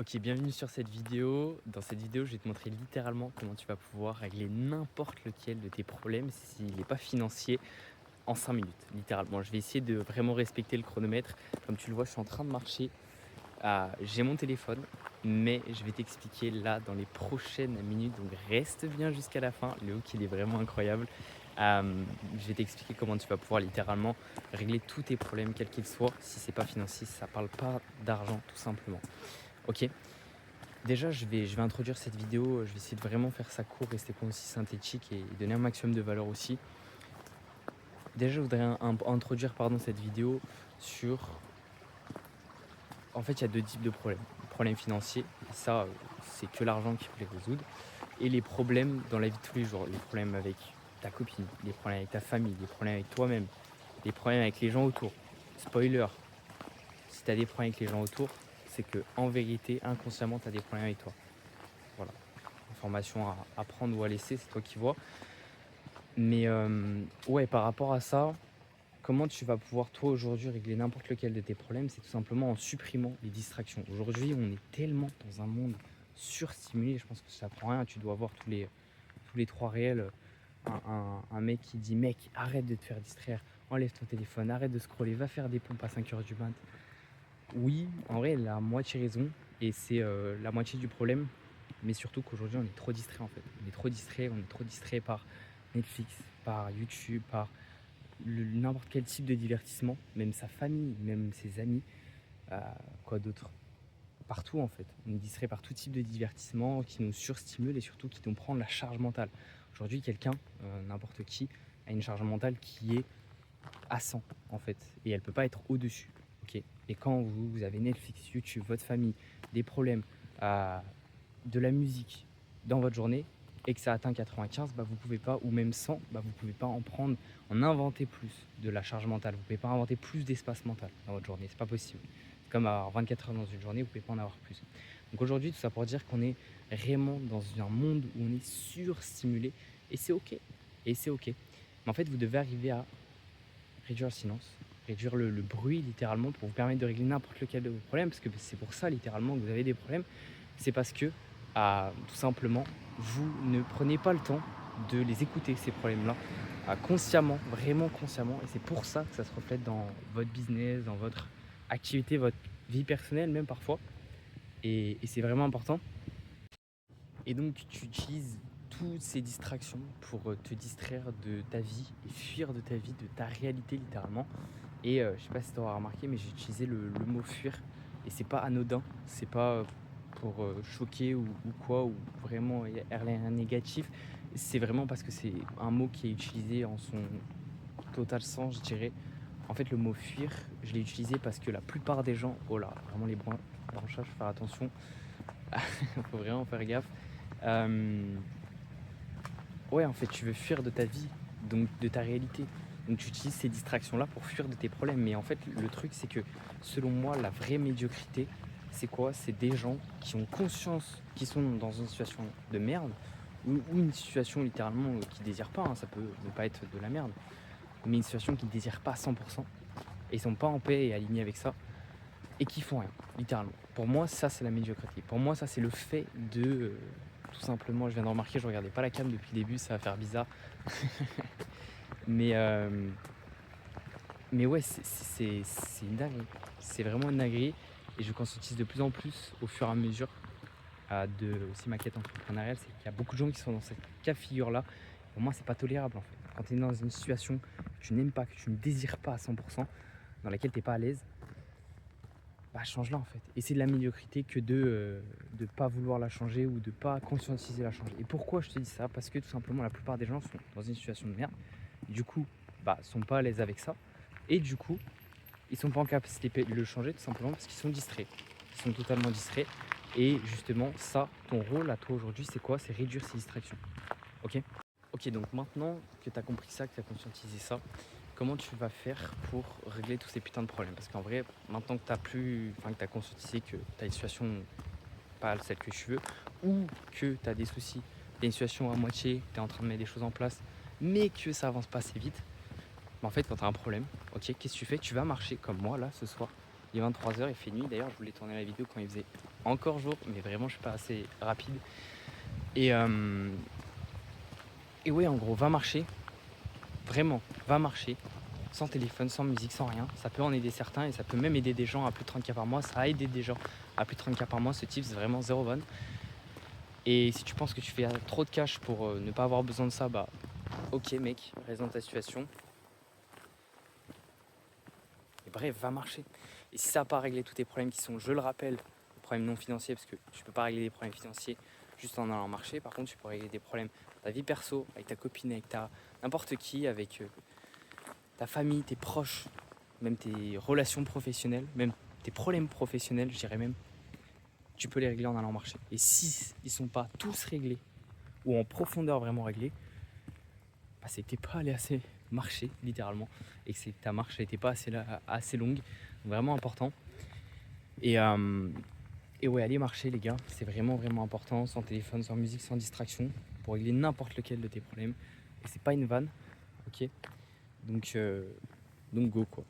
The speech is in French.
Ok, bienvenue sur cette vidéo. Dans cette vidéo, je vais te montrer littéralement comment tu vas pouvoir régler n'importe lequel de tes problèmes s'il n'est pas financier en 5 minutes, littéralement. Je vais essayer de vraiment respecter le chronomètre. Comme tu le vois, je suis en train de marcher. J'ai mon téléphone, mais je vais t'expliquer là dans les prochaines minutes. Donc reste bien jusqu'à la fin. Le hook, il est vraiment incroyable. Je vais t'expliquer comment tu vas pouvoir littéralement régler tous tes problèmes, quels qu'ils soient. Si c'est pas financier, si ça parle pas d'argent, tout simplement. Ok. Déjà, je vais introduire cette vidéo, je vais essayer de vraiment faire ça court, rester concis, synthétique et donner un maximum de valeur aussi. Déjà, je voudrais introduire cette vidéo sur... En fait, il y a deux types de problèmes. Les problèmes financiers, et ça, c'est que l'argent qui peut les résoudre. Et les problèmes dans la vie de tous les jours. Les problèmes avec ta copine, les problèmes avec ta famille, les problèmes avec toi-même, les problèmes avec les gens autour. Spoiler, si tu as des problèmes avec les gens autour, c'est que en vérité, inconsciemment, tu as des problèmes avec toi. Voilà. Information à prendre ou à laisser, c'est toi qui vois. Mais ouais, par rapport à ça, comment tu vas pouvoir toi aujourd'hui régler n'importe lequel de tes problèmes? C'est tout simplement en supprimant les distractions. Aujourd'hui, on est tellement dans un monde surstimulé, je pense que ça prend rien. Tu dois voir tous les trois réels. Un mec qui dit mec, arrête de te faire distraire, enlève ton téléphone, arrête de scroller, va faire des pompes à 5 h du mat. Oui, en vrai, il a moitié raison et c'est la moitié du problème. Mais surtout qu'aujourd'hui, on est trop distrait en fait. On est trop distrait par Netflix, par YouTube, par n'importe quel type de divertissement, même sa famille, même ses amis, quoi d'autre. Partout en fait. On est distrait par tout type de divertissement qui nous surstimule et surtout qui nous prend de la charge mentale. Aujourd'hui, quelqu'un, n'importe qui, a une charge mentale qui est à 100 en fait. Et elle peut pas être au-dessus. Ok. Et quand vous avez Netflix, YouTube, votre famille, des problèmes, de la musique dans votre journée et que ça atteint 95, bah vous pouvez pas, ou même 100, bah vous pouvez pas en inventer plus de la charge mentale. Vous pouvez pas inventer plus d'espace mental dans votre journée, c'est pas possible. C'est comme avoir 24 heures dans une journée, vous pouvez pas en avoir plus. Donc aujourd'hui, tout ça pour dire qu'on est vraiment dans un monde où on est surstimulé et c'est ok. Et c'est ok. Mais en fait, vous devez arriver à réduire le silence, réduire le bruit littéralement pour vous permettre de régler n'importe lequel de vos problèmes, parce que c'est pour ça littéralement que vous avez des problèmes. C'est parce que tout simplement vous ne prenez pas le temps de les écouter, ces problèmes-là, consciemment, vraiment consciemment, et c'est pour ça que ça se reflète dans votre business, dans votre activité, votre vie personnelle même parfois, et c'est vraiment important. Et donc tu utilises toutes ces distractions pour te distraire de ta vie et fuir de ta vie, de ta réalité littéralement. Et je sais pas si tu auras remarqué, mais j'ai utilisé le mot fuir. Et c'est pas anodin, c'est pas pour choquer ou quoi, ou vraiment rien négatif. C'est vraiment parce que c'est un mot qui est utilisé en son total sens, je dirais. En fait, le mot fuir, je l'ai utilisé parce que la plupart des gens, oh là, vraiment les branchages, faut faire attention, faut vraiment faire gaffe. Euh, Ouais, en fait, tu veux fuir de ta vie, donc de ta réalité. Donc tu utilises ces distractions-là pour fuir de tes problèmes. Mais en fait, le truc, c'est que selon moi, la vraie médiocrité, c'est quoi? C'est des gens qui ont conscience qu'ils sont dans une situation de merde, ou une situation littéralement qu'ils ne désirent pas, hein. Ça peut ne pas être de la merde, mais une situation qu'ils ne désirent pas à 100%, et ils sont pas en paix et alignés avec ça, et qui font rien, littéralement. Pour moi, ça, c'est la médiocrité. Pour moi, ça, c'est le fait de... tout simplement, je viens de remarquer, je regardais pas la cam depuis le début, ça va faire bizarre. Mais, euh, mais ouais, c'est une dinguerie. C'est vraiment une dinguerie. Et je conscientise de plus en plus au fur et à mesure de aussi ma quête entrepreneuriale, c'est qu'il y a beaucoup de gens qui sont dans cette cas de figure-là. Pour moi, c'est pas tolérable en fait. Quand tu es dans une situation que tu n'aimes pas, que tu ne désires pas à 100%, dans laquelle tu n'es pas à l'aise, bah change-la en fait. Et c'est de la médiocrité que de pas vouloir la changer ou de pas conscientiser la changer. Et pourquoi je te dis ça? Parce que tout simplement la plupart des gens sont dans une situation de merde. Du coup, bah sont pas à l'aise avec ça. Et du coup, ils sont pas en capacité de le changer tout simplement parce qu'ils sont distraits. Ils sont totalement distraits. Et justement, ça, ton rôle à toi aujourd'hui, c'est quoi? C'est réduire ces distractions. Ok? Ok, donc maintenant que tu as compris ça, que tu as conscientisé ça, comment tu vas faire pour régler tous ces putains de problèmes? Parce qu'en vrai, maintenant que tu as conscientisé que tu as une situation pas celle que tu veux, ou que tu as des soucis, tu as une situation à moitié, tu es en train de mettre des choses en place, mais que ça avance pas assez vite, bah en fait, quand tu as un problème, ok, qu'est-ce que tu fais? Tu vas marcher comme moi là ce soir, Il est 23h, il fait nuit. D'ailleurs, je voulais tourner la vidéo quand il faisait encore jour, mais vraiment, je suis pas assez rapide. Et, euh, et ouais, en gros, va marcher. Vraiment, va marcher. Sans téléphone, sans musique, sans rien. Ça peut en aider certains et ça peut même aider des gens à plus de 30K par mois. Ça a aidé des gens à plus de 30K par mois. Ce type, c'est vraiment zéro van. Et si tu penses que tu fais trop de cash pour ne pas avoir besoin de ça, bah ok mec, reste dans ta situation. Et bref, va marcher. Et si ça n'a pas réglé tous tes problèmes qui sont, je le rappelle, des problèmes non financiers, parce que tu peux pas régler des problèmes financiers juste en allant marcher. Par contre, tu peux régler des problèmes dans ta vie perso, avec ta copine, avec n'importe qui, avec ta famille, tes proches, même tes relations professionnelles, même tes problèmes professionnels, je dirais même. Tu peux les régler en allant marcher. Et si ils sont pas tous réglés, ou en profondeur vraiment réglés, bah, c'est que t'es pas allé assez marcher, littéralement, et que ta marche n'était pas assez longue. Donc, vraiment important. Et ouais, allez marcher les gars, c'est vraiment vraiment important, sans téléphone, sans musique, sans distraction, pour régler n'importe lequel de tes problèmes. Et c'est pas une vanne, ok, donc go quoi.